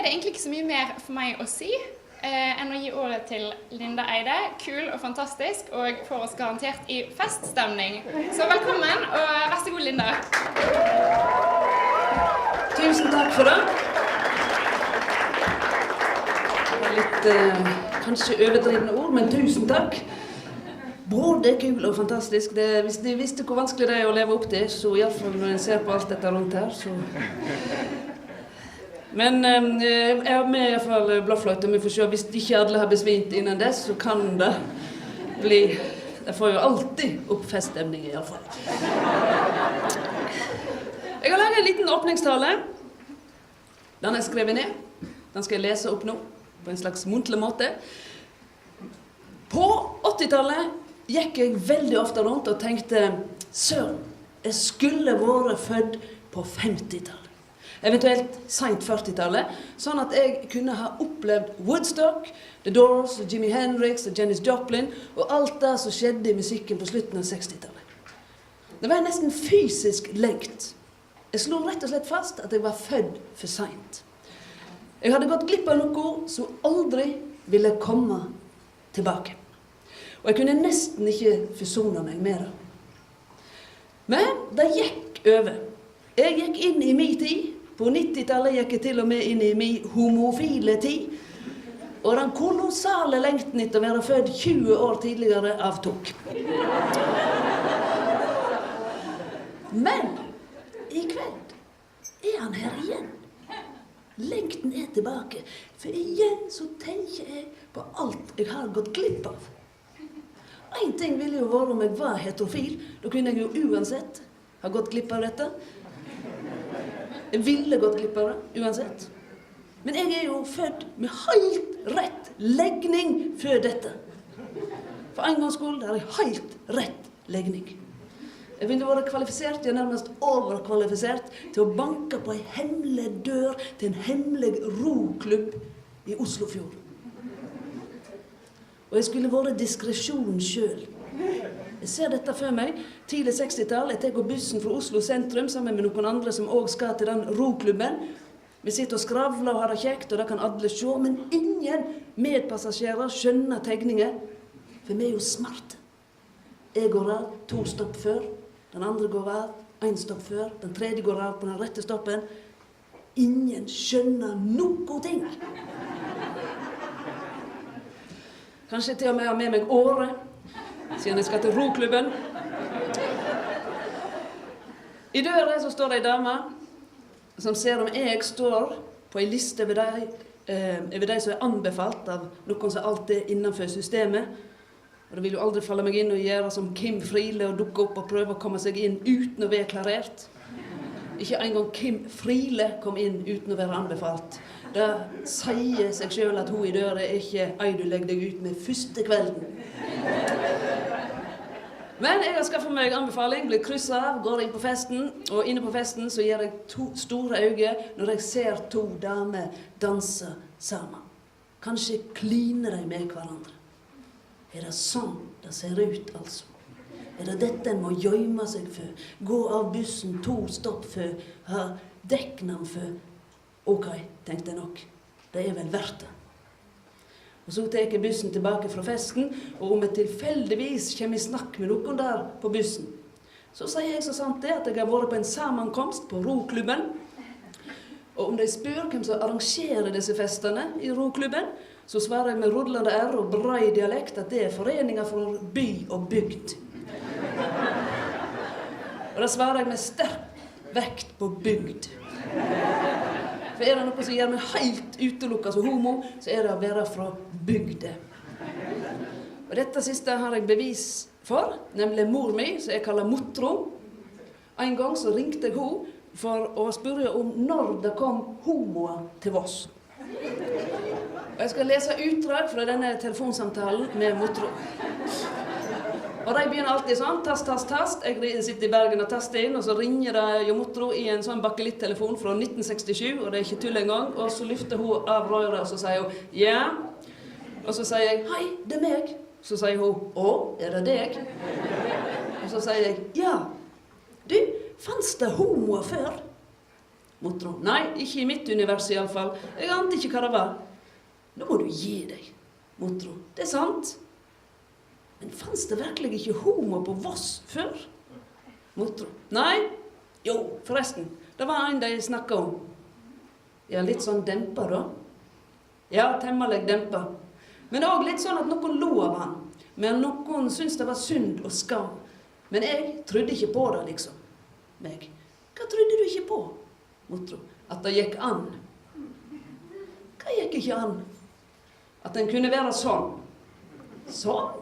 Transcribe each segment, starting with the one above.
det egentlig ikke så mye mer for meg å si enn å gi ordet til Linda Eide. Kul og fantastisk, og får oss garantert i feststemning. Så velkommen, og vær så god, Linda. Tusen takk for det. Det var litt, kanskje overdrivende ord, men tusen takk. Både kul og fantastisk. Hvis de visste hvor vanskelig det er å leve opp til, så i alle fall når jeg ser på alt dette rundt her, så... Men jeg har med i hvert fall blåfløyte, og vi får se, hvis ikke alle har besvint innan dess, så kan det bli... Jeg får jo alltid opp feststemning i alle fall. Jeg har laget en liten åpningstale. Den er skrevet ned. Den skal jeg lese opp nå, på en slags muntlig måte. På 80-tallet gikk jeg veldig ofte rundt og tenkte, søren, jeg skulle vært født på 50-tallet. Eventuelt sent 40-tallet, sånn at jeg kunne ha opplevd Woodstock, The Doors, Jimi Hendrix og Janis Joplin, og alt det som skjedde i musikken på slutten av 60-tallet. Det var nesten fysisk lengt. Jeg slo rett og slett fast at jeg var født for sent. Jeg hadde gått glipp av noe som aldri ville komme tilbake. Og jeg kunne nesten ikke forsone meg med det. Men det gikk over. Jeg gikk inn i min tid. På 90-tallet gikk jeg til og med inn i min homofile tid. Og den kolossale lengten etter å være født 20 år tidligere avtok. Men i kveld er han her igjen. Lengten er tilbake. For igjen så tenker jeg på alt jeg har gått glipp av. En ting ville jo være om jeg var heterofil. Da kunne jeg jo uansett ha gått glipp av dette. Jeg ville gått glipp av det, uansett. Men jeg er jo født med helt rett legning før dette. For en gangs skyld har jeg helt rett legning. Jeg ville vært kvalifisert, jeg er nærmest overkvalifisert, til å banke på en hemmelig dør til en hemmelig roklubb i Oslofjord. Og jeg skulle vært diskresjon selv. Jeg ser dette for meg. Tidlig 60-tall, jeg tar bussen fra Oslo sentrum sammen med noen andre som også skal til den roklubben. Vi sitter og skravler og har det kjekt, og det kan alle se, men ingen medpassasjerer skjønner tegninger. For vi er jo smarte. Jeg går av 2 stopp før, den andre går av 1 stopp før, den tredje går av på den rette stoppen. Ingen skjønner noe ting. Kanskje til og med har med meg året, siden jeg skal til roklubben. I døra så står det en dame som ser om jeg står på en liste over de som er anbefalt av noen som alltid er innenfor systemet. Og det vil jo aldri falle meg inn å gjøre som Kim Friele og dukke opp og prøve å komme seg inn uten å være klarert. Ikke engang Kim Friele kom inn uten å være anbefalt. Det sier seg selv at hun i døra er ikke ei du legger deg ut med første kvelden. Men jeg har skaffet meg anbefaling, blir krysset av, går inn på festen, og inne på festen så gjør jeg 2 store øyne når jeg ser 2 damer danse sammen. Kanskje kliner de med hverandre. Er det sånn det ser ut, altså? Er det dette en må gjemme seg for? Gå av bussen 2 stopp for, ha dekknavn for? Ok, tenkte jeg nok. Det er vel verdt det. Og så tar jeg bussen tilbake fra festen, og om jeg tilfeldigvis kommer i snakk med noen der på bussen, så sier jeg så sant det at jeg har vært på en sammenkomst på roklubben. Og om de spør hvem som arrangerer disse festene i roklubben, så svarer jeg med rullende R og brei dialekt at det er foreninger for by og bygd. Og da svarer jeg med sterk vekt på bygd. For er det noe som gjør meg helt utelukket som homo, så er det å være fra bygde. Og dette siste har jeg bevis for, nemlig mor mi, som jeg kaller Motro. En gang så ringte jeg henne for å spørre om når det kom homoer til Voss. Og jeg skal lese utdrag fra denne telefonsamtalen med Motro. Og de begynner alltid sånn, tast, tast, tast. Jeg sitter i Bergen og taster inn, og så ringer det Jo Motro i en sånn bakkelitt-telefon fra 1967, og det er ikke tull engang. Og så lyfter hun av røret, og så sier hun, ja. Og så sier jeg, hei, det er meg. Så sier hun, å, er det deg? Og så sier jeg, ja. Du, fanns det homoer før? Motro. Nei, ikke i mitt univers i alle fall. Jeg ante ikke hva det var. Nå må du gi deg, Motro. Det sant. Men fanns det virkelig ikke homo på Voss før? Motro. Nei. Jo, forresten. Det var en de snakket om. Ja, litt sånn dempa da. Ja, temmelig dempa. Men også litt sånn at noen lo av han. Men noen syntes det var synd og skam. Men jeg trodde ikke på det, liksom. Meg. Hva trodde du ikke på? Motro. At det gikk an. Hva gikk ikke an? At den kunne være sånn. Sånn?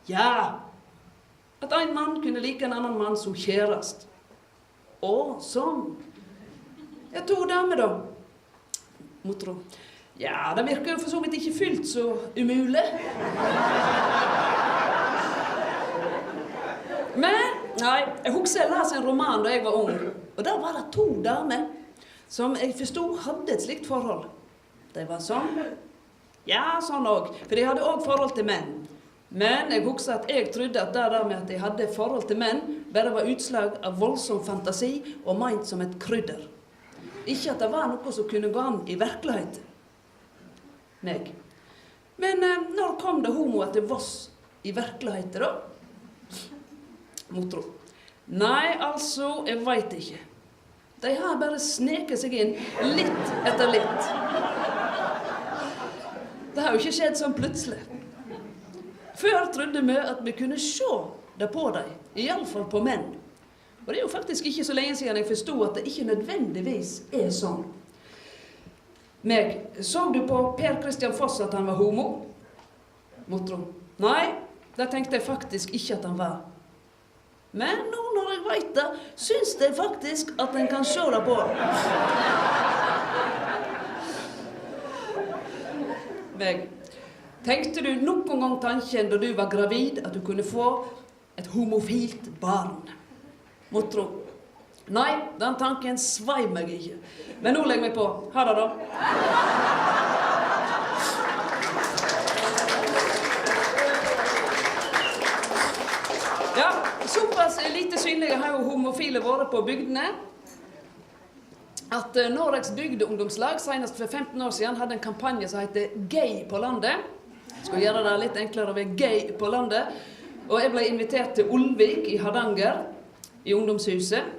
Ja. At en mann kunne like en annen mann som kjærest. Å, sånn. Jeg tog damer da. Motro. Ja, det virker jo for så vidt ikke fylt så umulig. Men, nei, jeg husker jeg las en roman da jeg var ung. Og da var det 2 damer som jeg forstod hadde et slikt forhold. De var sånn. Ja, sånn også. For de hadde også forhold til menn. Men jeg husker at jeg trodde at det der med at de hadde forhold til menn bare var utslag av voldsom fantasi og ment som et krydder. Ikke at det var noe som kunne gå an i virkeligheten. Meg. Men når kom det homoer til Voss i virkeligheten da? Motro. Nei, altså, jeg vet ikke. De har bare sneket seg inn litt etter litt. Det har jo ikke skjedd sånn plutselig. Før trodde vi at vi kunne se det på dem, i alle fall på menn. Og det er jo faktisk ikke så lenge siden jeg forstod at det ikke nødvendigvis er sånn. Meg, så du på Per Christian Foss at han var homo? Motro. Nei, det tenkte jeg faktisk ikke at han var. Men nå når jeg vet det, synes jeg faktisk at en kan se det på. Meg, tenkte du noen gang tanken da du var gravid at du kunne få et homofilt barn? Motro. Nei, den tanken svei meg ikke. Men nå legger jeg meg på. Ha det da. Ja, såpass lite synlige har jo homofile vært på bygdene. At Noregs bygdeungdomslag senest for 15 år siden hadde en kampanje som heter Gay på landet. Skulle gjøre det litt enklere å være gay på landet. Og jeg ble invitert til Olvik i Hardanger, i ungdomshuset.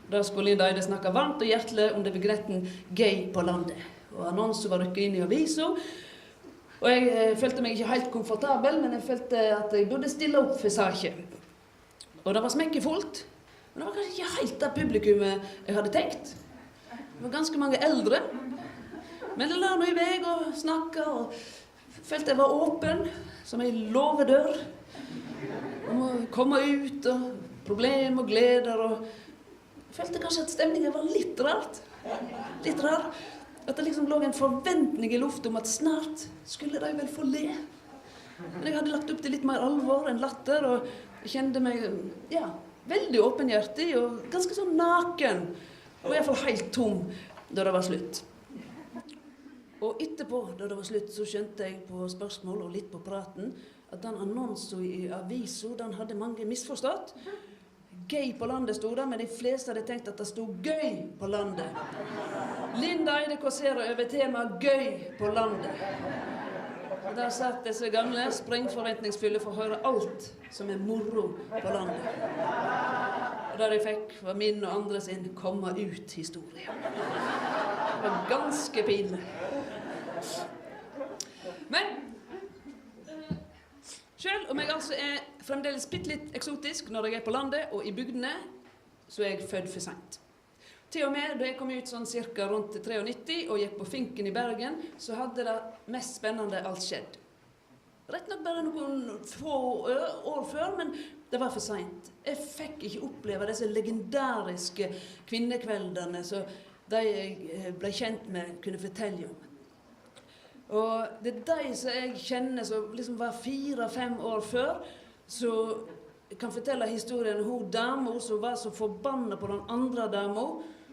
Der skulle Linda Eide snakke varmt og hjertelig om det begretten gay på landet. Og annonsen var rykket inn i avisen. Og jeg følte meg ikke helt komfortabel, men jeg følte at jeg burde stille opp for saken. Og det var smekkefullt. Men det var kanskje ikke helt det publikummet jeg hadde tenkt. Det var ganske mange eldre. Men jeg la meg i vei og snakket, og følte jeg var åpen, som en låvedør. Om å komme ut, og problem og gleder, og jeg følte kanskje at stemningen var litt rart. Litt rar. At det liksom lå en forventning i luft om at snart skulle de vel få le. Men jeg hadde lagt opp til litt mer alvor enn latter, og jeg kjente meg, ja, veldig åpenhjertig og ganske sånn naken. Og i hvert fall helt tom da det var slutt. Og etterpå, da det var slutt, så skjønte jeg på spørsmål og litt på praten at den annonsen i avisen, den hadde mange misforstått. Gay på landet stod der, men de fleste hadde tenkt at det stod gøy på landet. Linda Eide kåserer over tema gøy på landet. Og der satt disse gamle, sprengforventningsfulle for å høre alt som er moro på landet. Og det de fikk var min og andre sin komme ut historie. Det var ganske pinlig. Men selv om jeg altså er fremdeles litt eksotisk når jeg er på landet og i bygdene, så er jeg født for sent. Til og med da jeg kom ut sånn cirka rundt 93 og gikk på Finken i Bergen, så hadde det mest spennende alt skjedd. Rett nok bare noen få år før, men det var for sent. Jeg fikk ikke oppleve disse legendariske kvinnekveldene som de jeg ble kjent med kunne fortelle om. Og det er de som jeg kjenner som liksom var 4-5 år før, så jeg kan fortelle historien om hun dama som var så forbannet på den andre dama,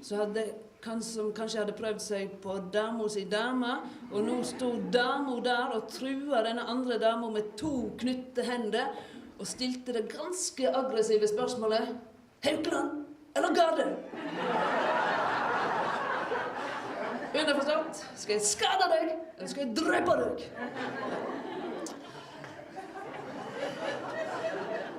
som kanskje hadde prøvd seg på dama si dame, og nå stod dama der og trua denne andre dama med 2 knytte hender, og stilte det ganske aggressive spørsmålet: Haukeland eller Garde? Underforstått, skal jeg skade deg, eller skal jeg drepe deg?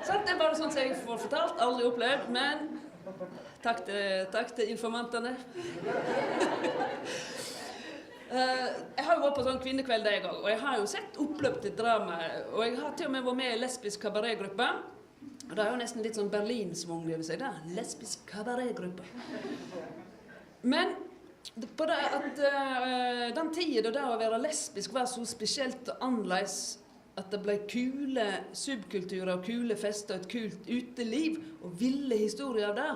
Sant, det er bare sånn som jeg får fortalt, aldri opplevd, men takk til informantene. Jeg har jo vært på sånn kvinnekveld en gang, og jeg har jo sett oppløp til drama, og jeg har til og med vært med i lesbisk kabaretgruppe. Og det er jo nesten litt sånn Berlinsvung, det vil si, da. Lesbisk kabaretgruppe. Men på det at den tiden da det å være lesbisk var så spesielt og annerledes, at det ble kule subkulturer og kule fester og et kult uteliv og ville historier av det,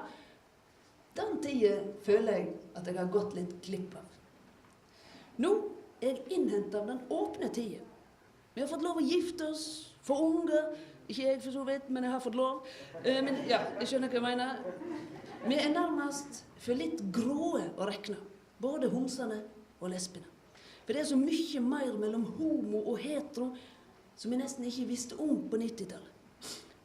den tiden føler jeg at jeg har gått litt glipp av. Nå er jeg innhentet av den åpne tiden. Vi har fått lov å gifte oss, få unger, ikke jeg for så vidt, men jeg har fått lov. Men ja, jeg skjønner hva jeg mener. Vi er nærmest for litt gråe å rekne, både homsene og lesbene. For det er så mye mer mellom homo og hetero som jeg nesten ikke visste om på 90-tallet.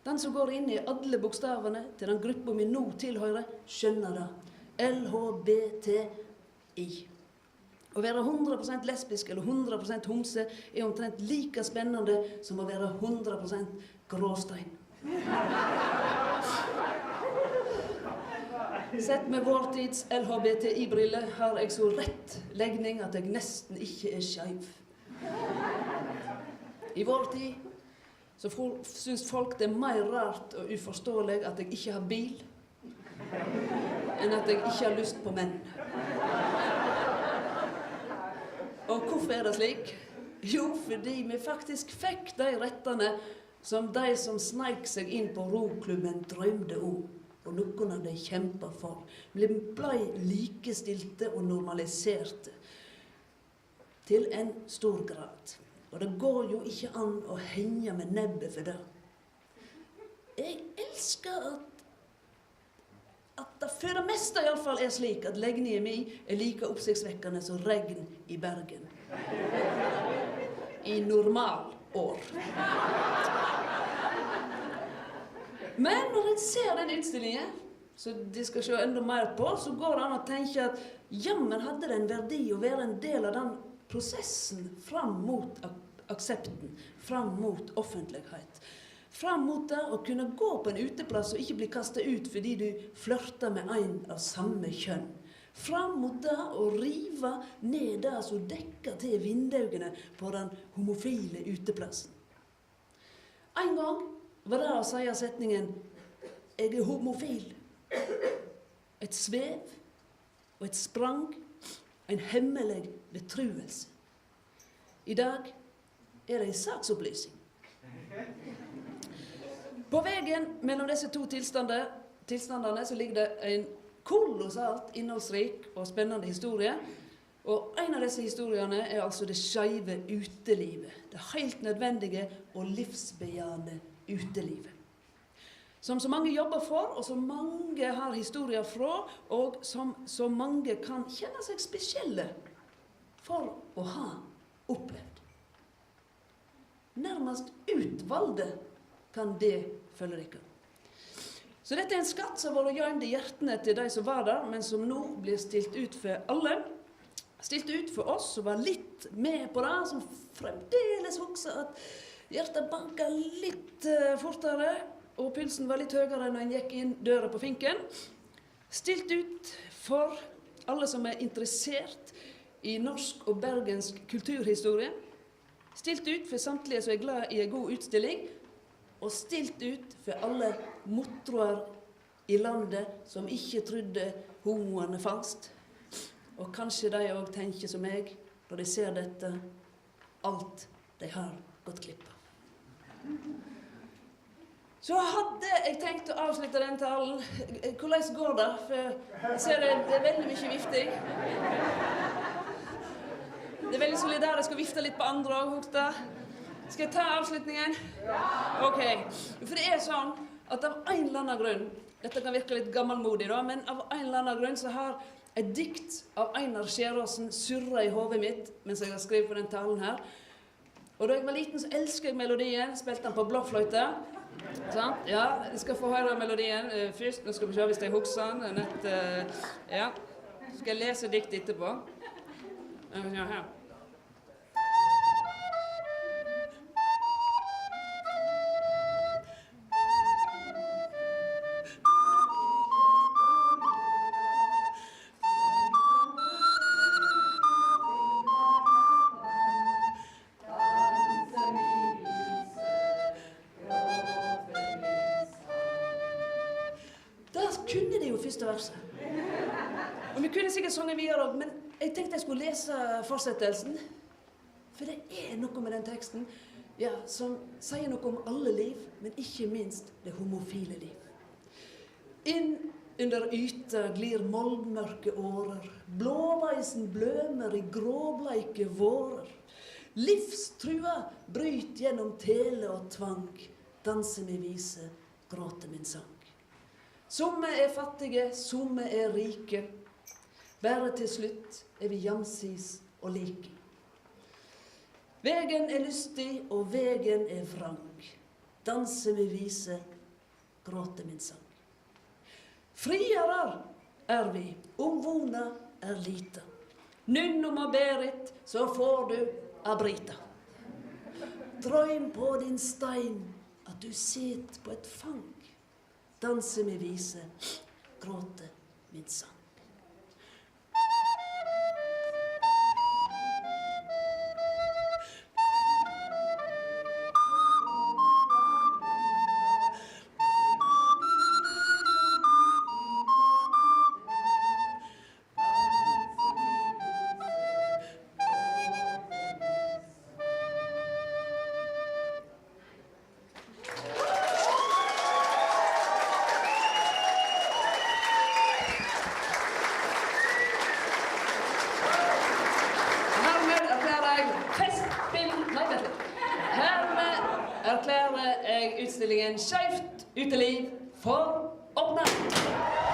Den som går inn i alle bokstavene til den gruppa vi nå tilhører, skjønner det. LHBTI. Å være 100% lesbisk eller 100% homse er omtrent like spennende som å være 100% gråstein. Sett med vår tids LHBTI-briller har jeg så rett legning at jeg nesten ikke er skeiv. I vår tid så syns folk det er mer rart og uforståelig at jeg ikke har bil, enn at jeg ikke har lyst på menn. Og hvorfor er det slik? Jo, fordi vi faktisk fikk de rettene som de som sneik seg inn på roklubben drømte om, og noen av de kjempet for. Vi ble likestilte og normaliserte til en stor grad. Og det går jo ikke an å henge med nebbet for det. Jeg elsker at det for det meste i alle fall er slik at legningen min er like oppsiktsvekkende som regn i Bergen. I normal år. Men når jeg ser den utstillingen, så de skal se enda mer på, så går det an å tenke at jammen hadde det en verdi å være en del av den prosessen fram mot aksepten, fram mot offentlighet. Fram mot det å kunne gå på en uteplass og ikke bli kastet ut fordi du flørter med en av samme kjønn. Fram mot det å rive ned det som dekker til vinduene på den homofile uteplassen. En gang var det å si setningen «Jeg er homofil». Et svev og et sprang, en hemmelig betruelse. I dag er det en saksopplysning. På veien mellom disse to tilstandene så ligger det en kolossalt innholdsrik og spennende historie. Og en av disse historiene er altså det skeive utelivet. Det helt nødvendige og livsbejaende utelivet. Som så mange jobber for, og som mange har historier fra, og som så mange kan kjenne seg spesielle for å ha opplevd. Nærmest utvalgte kan det følge dere. Så dette er en skatt som har vært gjemt i hjertene til de som var der, men som nå blir stilt ut for alle. Stilt ut for oss som var litt med på det, som fremdeles husker at hjertet banket litt fortere, og pulsen var litt høyere når en gikk inn døra på finken. Stilt ut for alle som er interessert i norsk og bergensk kulturhistorie. Stilt ut for samtlige som er glad i en god utstilling, og stilt ut for alle motroer i landet som ikke trodde homoene fangst. Og kanskje de også tenker som meg, når de ser dette, alt de har gått glipp av. Så hadde jeg tenkt å avslutte den talen. Hvordan går det? For jeg ser det er veldig mye vifting. Det er veldig solidarisk å vifte litt på andre også, Hogta. Skal jeg ta avslutningen? Ok. For det er sånn at av en eller annen grunn, dette kan virke litt gammelmodig da, men av en eller annen grunn så har et dikt av Einar Skjæråsen surret i hodet mitt mens jeg har skrevet på den talen her. Og da jeg var liten så elsket jeg melodien, spilte den på blokkfløyte. Sant? Ja, jeg skal få høre melodien først. Nå skal vi se hvis jeg husker den. Ja. Så skal jeg lese dikt etterpå. Ja, her. Der kunne de jo første verset. Og vi kunne sikkert sunget videre, men jeg tenkte jeg skulle lese fortsettelsen. For det er noe med den teksten som sier noe om alle liv, men ikke minst det homofile liv. Inn under yta glir moldmørke årer, blåveisen blømer i gråbleike vårer. Livstrua bryt gjennom tele og tvang, danser med vise, gråter min sang. Somme er fattige, somme er rike. Bare til slutt er vi jamsis og like. Vegen er lystig, og vegen er vrang. Danse med vise, gråte min sang. Friere er vi, om vona er lita. Nunn om Berit, så får du Abrita. Drøm på din stein, at du sitter på et fang. Danse med vise, gråte min sang. Erklærer jeg utstillingen Skeivt uteliv for åpnet.